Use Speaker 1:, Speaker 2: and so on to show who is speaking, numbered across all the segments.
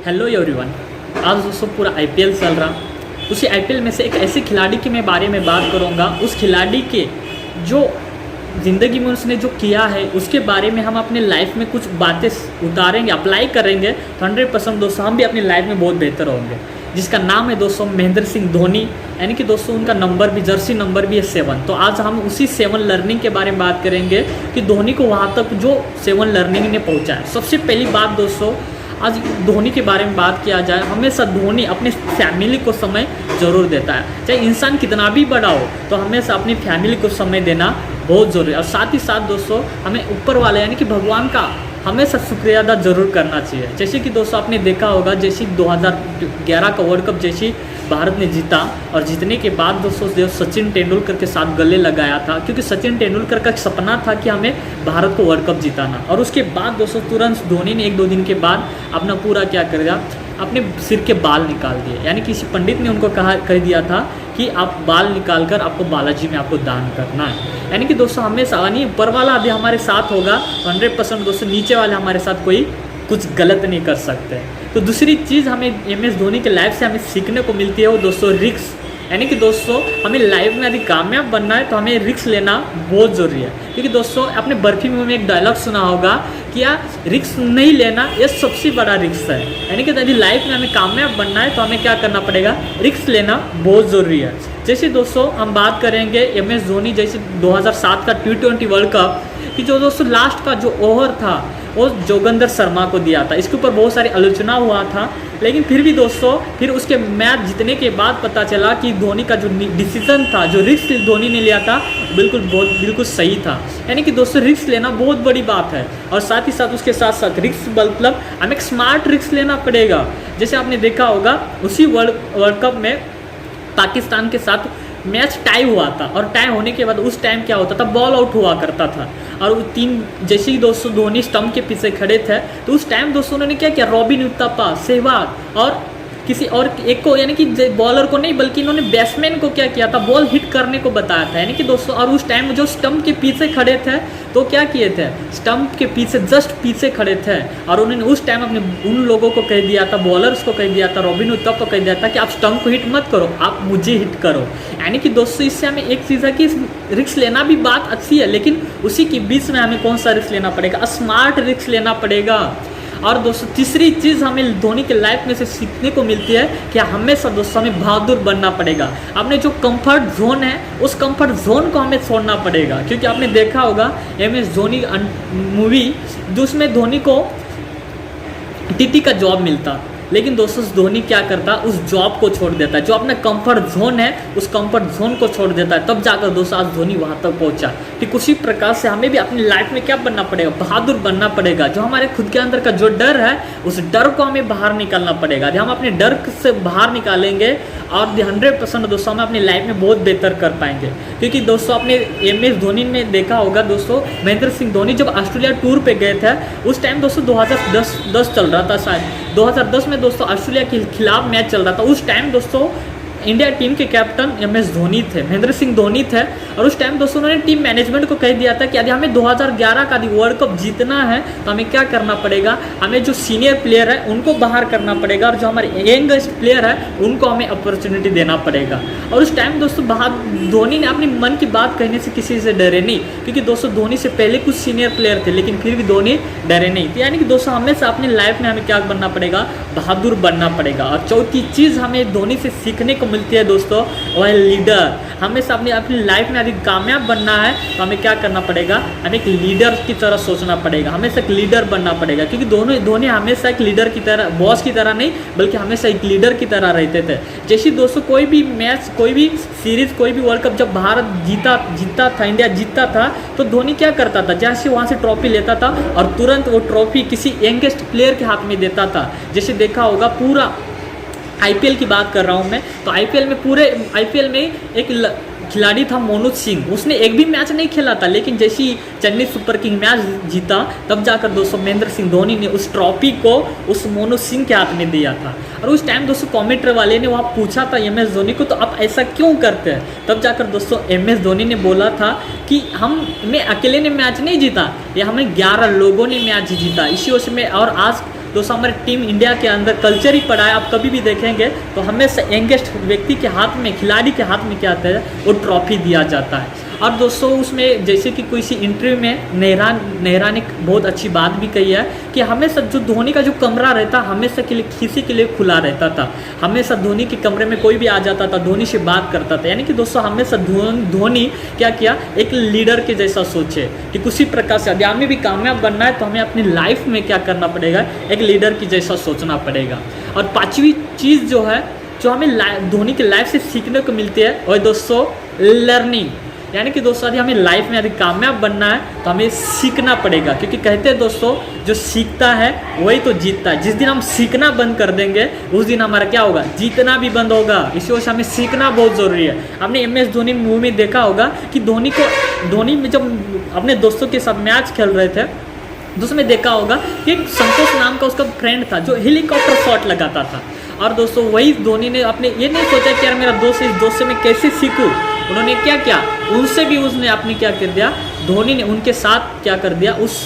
Speaker 1: Hello everyone. आज दोस्तों पूरा आईपीएल चल रहा। उसी आईपीएल में से एक ऐसे खिलाड़ी के मैं बारे में बात करूंगा। उस खिलाड़ी के जो ज़िंदगी में उसने जो किया है उसके बारे में हम अपने लाइफ में कुछ बातें उतारेंगे, अप्लाई करेंगे तो 100% दोस्तों हम भी अपनी लाइफ में बहुत बेहतर होंगे। जिसका नाम है दोस्तों महेंद्र सिंह धोनी, यानी कि दोस्तों उनका नंबर भी, जर्सी नंबर भी है 7। तो आज हम उसी 7 लर्निंग के बारे में बात करेंगे कि धोनी को वहाँ तक जो 7 लर्निंग ने पहुँचा है। सबसे पहली बात दोस्तों, आज धोनी के बारे में बात किया जाए, हमेशा धोनी अपने फैमिली को समय ज़रूर देता है। चाहे इंसान कितना भी बड़ा हो तो हमेशा अपनी फैमिली को समय देना बहुत ज़रूरी है। और साथ ही साथ दोस्तों हमें ऊपर वाले यानी कि भगवान का हमेशा शुक्रिया अदा जरूर करना चाहिए। जैसे कि दोस्तों आपने देखा होगा, जैसे 2011 का वर्ल्ड कप जैसी भारत ने जीता और जीतने के बाद दोस्तों जो सचिन तेंदुलकर के साथ गले लगाया था, क्योंकि सचिन तेंदुलकर का एक सपना था कि हमें भारत को वर्ल्ड कप जिताना। और उसके बाद दोस्तों तुरंत धोनी ने 1-2 दिन के बाद अपना पूरा क्या करेगा, अपने सिर के बाल निकाल दिए। यानी किसी पंडित ने उनको कह दिया था कि आप बाल निकाल कर आपको बालाजी में आपको दान करना है। यानी कि दोस्तों हमेशा यानी ऊपर वाला यदि हमारे साथ होगा तो 100% दोस्तों नीचे वाले हमारे साथ कोई कुछ गलत नहीं कर सकते। तो दूसरी चीज़ हमें MS धोनी के लाइफ से हमें सीखने को मिलती है वो दोस्तों रिस्क। यानी कि दोस्तों हमें लाइफ में यदि कामयाब बनना है तो हमें रिस्क लेना बहुत ज़रूरी है। क्योंकि दोस्तों आपने बर्फी मूवी में एक डायलॉग सुना होगा कि यार रिस्क नहीं लेना ये सबसे बड़ा रिस्क है। यानी कि यदि लाइफ में हमें कामयाब बनना है तो हमें क्या करना पड़ेगा, रिस्क लेना बहुत ज़रूरी है। जैसे दोस्तों हम बात करेंगे MS धोनी, जैसे 2007 का T20 वर्ल्ड कप कि जो दोस्तों लास्ट का जो ओवर था वो जोगिंदर शर्मा को दिया था। इसके ऊपर बहुत सारी आलोचना हुआ था, लेकिन फिर भी दोस्तों फिर उसके मैच जीतने के बाद पता चला कि धोनी का जो डिसीजन था, जो रिस्क धोनी ने लिया था बिल्कुल सही था। यानी कि दोस्तों रिस्क लेना बहुत बड़ी बात है। और साथ ही साथ उसके साथ साथ रिस्क मतलब हमें एक स्मार्ट रिस्क लेना पड़ेगा। जैसे आपने देखा होगा उसी वर्ल्ड कप में पाकिस्तान के साथ मैच टाई हुआ था और टाई होने के बाद उस टाइम क्या होता था, बॉल आउट हुआ करता था। और वो 3 जैसे ही दोस्तों धोनी स्टंप के पीछे खड़े थे तो उस टाइम दोस्तों उन्होंने क्या किया, रॉबिन उत्तपा, सहवाग और किसी और एक को, यानी कि बॉलर को नहीं बल्कि इन्होंने बैट्समैन को क्या किया था, बॉल हिट करने को बताया था। यानी कि दोस्तों और उस टाइम जो स्टंप के पीछे खड़े थे तो क्या किए थे, स्टंप के पीछे जस्ट पीछे खड़े थे और उन्होंने उस टाइम अपने उन लोगों को कह दिया था, बॉलर्स को कह दिया था, रॉबिन उत्तपा को कह दिया था कि आप स्टंप को हिट मत करो, आप मुझे हिट करो। यानी कि दोस्तों इससे हमें एक चीज़ है कि रिस्क लेना भी बात अच्छी है, लेकिन उसी के बीच में हमें कौन सा रिस्क लेना पड़ेगा, स्मार्ट रिस्क लेना पड़ेगा। और दोस्तों तीसरी चीज़ हमें धोनी के लाइफ में से सीखने को मिलती है कि हमेशा दोस्तों हमें बहादुर बनना पड़ेगा। अपने जो कंफर्ट जोन है उस कंफर्ट जोन को हमें छोड़ना पड़ेगा। क्योंकि आपने देखा होगा MS धोनी मूवी, जिसमें धोनी को TT का जॉब मिलता, लेकिन दोस्तों धोनी क्या करता, उस जॉब को छोड़ देता है। जो अपना कंफर्ट जोन है उस कंफर्ट जोन को छोड़ देता है, तब जाकर दोस्तों आज धोनी वहाँ तक पहुँचा। ठीक उसी प्रकार से हमें भी अपनी लाइफ में क्या बनना पड़ेगा, बहादुर बनना पड़ेगा। जो हमारे खुद के अंदर का जो डर है उस डर को हमें बाहर निकालना पड़ेगा। यदि हम अपने डर से बाहर निकालेंगे और 100% दोस्तों हम अपनी लाइफ में बहुत बेहतर कर पाएंगे। क्योंकि दोस्तों आपने MS धोनी में देखा होगा दोस्तों, महेंद्र सिंह धोनी जब ऑस्ट्रेलिया टूर पे गए थे उस टाइम दोस्तों 2010 चल रहा था, शायद 2010 में दोस्तों ऑस्ट्रेलिया के खिलाफ मैच चल रहा था। उस टाइम दोस्तों इंडिया टीम के कैप्टन MS धोनी थे, महेंद्र सिंह धोनी थे। और उस टाइम दोस्तों उन्होंने टीम मैनेजमेंट को कह दिया था कि यदि हमें 2011 का वर्ल्ड कप जीतना है तो हमें क्या करना पड़ेगा, हमें जो सीनियर प्लेयर है उनको बाहर करना पड़ेगा और जो हमारे यंगेस्ट प्लेयर है उनको हमें अपॉर्चुनिटी देना पड़ेगा। और उस टाइम दोस्तों धोनी ने अपनी मन की बात कहने से किसी से डरे नहीं, क्योंकि दोस्तों धोनी से पहले कुछ सीनियर प्लेयर थे लेकिन फिर भी धोनी डरे नहीं थे। यानी कि दोस्तों हमेशा अपनी लाइफ में हमें क्या बनना पड़ेगा, बहादुर बनना पड़ेगा। और चौथी चीज़ हमें धोनी से सीखने को मिलती है दोस्तों, वह है लीडर। हमेशा अपनी लाइफ में यदि कामयाब बनना है तो हमें क्या करना पड़ेगा, हमें एक लीडर की तरह सोचना पड़ेगा, हमेशा एक लीडर बनना पड़ेगा। क्योंकि धोनी हमेशा एक लीडर की तरह, बॉस की तरह नहीं बल्कि हमेशा एक लीडर की तरह रहते थे। जैसे दोस्तों कोई भी मैच, कोई भी सीरीज, कोई भी वर्ल्ड कप जब भारत जीता था, इंडिया जीतता था तो धोनी क्या करता था, जैसे वहाँ से ट्रॉफी लेता था और तुरंत वो ट्रॉफी किसी यंगेस्ट प्लेयर के हाथ में देता था। जैसे देखा होगा पूरा IPL की बात कर रहा हूँ मैं, तो पूरे IPL में एक खिलाड़ी था मनोज सिंह, उसने एक भी मैच नहीं खेला था, लेकिन जैसे ही चेन्नई सुपर किंग मैच जीता तब जाकर दोस्तों महेंद्र सिंह धोनी ने उस ट्रॉफी को उस मनोज सिंह के हाथ में दिया था। और उस टाइम दोस्तों कमेंटेटर वाले ने वहाँ पूछा था MS धोनी को, तो आप ऐसा क्यों करते हैं? तब जाकर दोस्तों MS धोनी ने बोला था कि हमने अकेले ने मैच नहीं जीता, ये हमें 11 लोगों ने मैच जीता, इसी वजह में। और आज दोस्तों हमारे टीम इंडिया के अंदर कल्चर ही पड़ा है। आप कभी भी देखेंगे तो हमेशा यंगेस्ट व्यक्ति के हाथ में, खिलाड़ी के हाथ में क्या आता है, वो ट्रॉफी दिया जाता है। और दोस्तों उसमें जैसे कि कोई सी इंटरव्यू में नेहरा ने बहुत अच्छी बात भी कही है कि हमेशा जो धोनी का जो कमरा रहता हमेशा के लिए किसी के लिए खुला रहता था। हमेशा धोनी के कमरे में कोई भी आ जाता था, धोनी से बात करता था। यानी कि दोस्तों हमेशा धोनी क्या किया, एक लीडर के जैसा सोचे कि किसी प्रकार से यदि हमें भी कामयाब बनना है तो हमें अपनी लाइफ में क्या करना पड़ेगा, एक लीडर की जैसा सोचना पड़ेगा। और पांचवी चीज़ जो है जो हमें धोनी की लाइफ से सीखने को मिलती है वह दोस्तों लर्निंग। यानी कि दोस्तों यदि हमें लाइफ में यदि कामयाब बनना है तो हमें सीखना पड़ेगा, क्योंकि कहते हैं दोस्तों जो सीखता है वही तो जीतता है। जिस दिन हम सीखना बंद कर देंगे उस दिन हमारा क्या होगा, जीतना भी बंद होगा। इसी वजह से हमें सीखना बहुत ज़रूरी है। आपने MS धोनी मूवी में देखा होगा कि धोनी में जब अपने दोस्तों के साथ मैच खेल रहे थे तो उसमें देखा होगा कि एक संतोष नाम का उसका फ्रेंड था जो हेलीकॉप्टर शॉट लगाता था। और दोस्तों वही धोनी ने अपने ये नहीं सोचा कि यार मेरा दोस्त, इस दोस्त से मैं कैसे सीखूं। उन्होंने क्या किया, उनसे भी उसने अपनी क्या कर दिया, धोनी ने उनके साथ क्या कर दिया, उस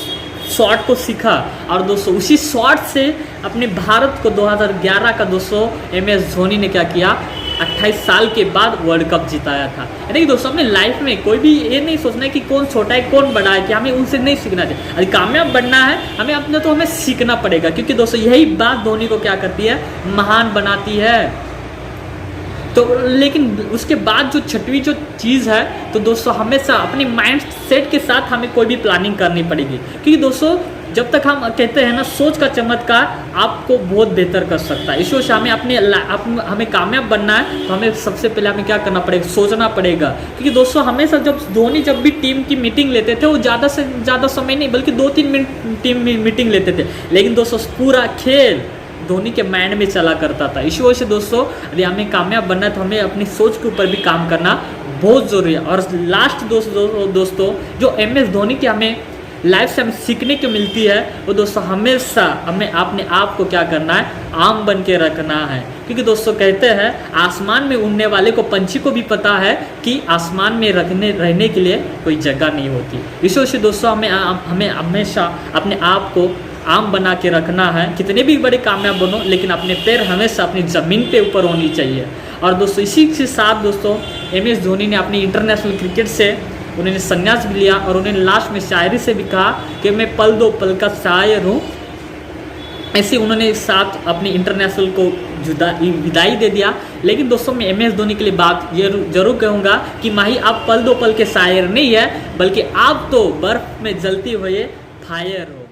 Speaker 1: शॉट को सीखा। और दोस्तों उसी शॉट से अपने भारत को 2011 का दोस्तों MS धोनी ने क्या किया, 28 साल के बाद वर्ल्ड कप जिताया था। यानी कि दोस्तों अपने लाइफ में कोई भी ये नहीं सोचना है कि कौन छोटा है कौन बड़ा है, कि हमें उनसे नहीं सीखना चाहिए। अगर कामयाब बनना है हमें अपने तो हमें सीखना पड़ेगा, क्योंकि दोस्तों यही बात धोनी को क्या करती है, महान बनाती है। तो लेकिन उसके बाद जो छठवीं जो चीज़ है तो दोस्तों हमेशा अपने माइंड सेट के साथ हमें कोई भी प्लानिंग करनी पड़ेगी, क्योंकि दोस्तों जब तक हम कहते हैं ना सोच का चमत्कार आपको बहुत बेहतर कर सकता है। इस वजह से हमें हमें कामयाब बनना है तो हमें सबसे पहले हमें क्या करना पड़ेगा, सोचना पड़ेगा। क्योंकि दोस्तों हमेशा जब धोनी जब भी टीम की मीटिंग लेते थे वो ज़्यादा से ज़्यादा समय नहीं बल्कि 2-3 मिनट टीम मीटिंग लेते थे, लेकिन दोस्तों पूरा खेल धोनी के माइंड में चला करता था। इसी वजह से दोस्तों यदि हमें कामयाब बनना है तो हमें अपनी सोच के ऊपर भी काम करना बहुत ज़रूरी है। और लास्ट दोस्तों जो MS धोनी की हमें लाइफ से हमें सीखने को मिलती है वो दोस्तों हमेशा हमें अपने आप को क्या करना है, आम बन के रखना है। क्योंकि दोस्तों कहते हैं आसमान में उड़ने वाले को, पंछी को भी पता है कि आसमान में रहने के लिए कोई जगह नहीं होती। इस वजह से दोस्तों हमें हमेशा अपने आप को आम बना के रखना है। कितने भी बड़े कामयाब बनो लेकिन अपने पैर हमेशा अपनी ज़मीन पे ऊपर होनी चाहिए। और दोस्तों इसी के साथ दोस्तों MS धोनी ने अपनी इंटरनेशनल क्रिकेट से उन्होंने संन्यास भी लिया और उन्होंने लास्ट में शायरी से भी कहा कि मैं पल दो पल का शायर हूँ। ऐसे उन्होंने साथ अपनी इंटरनेशनल को विदाई दे दिया। लेकिन दोस्तों मैं MS धोनी के लिए बात ये जरूर कहूँगा कि माही आप पल दो पल के शायर नहीं है, बल्कि आप तो बर्फ़ में जलती हुए फायर हो।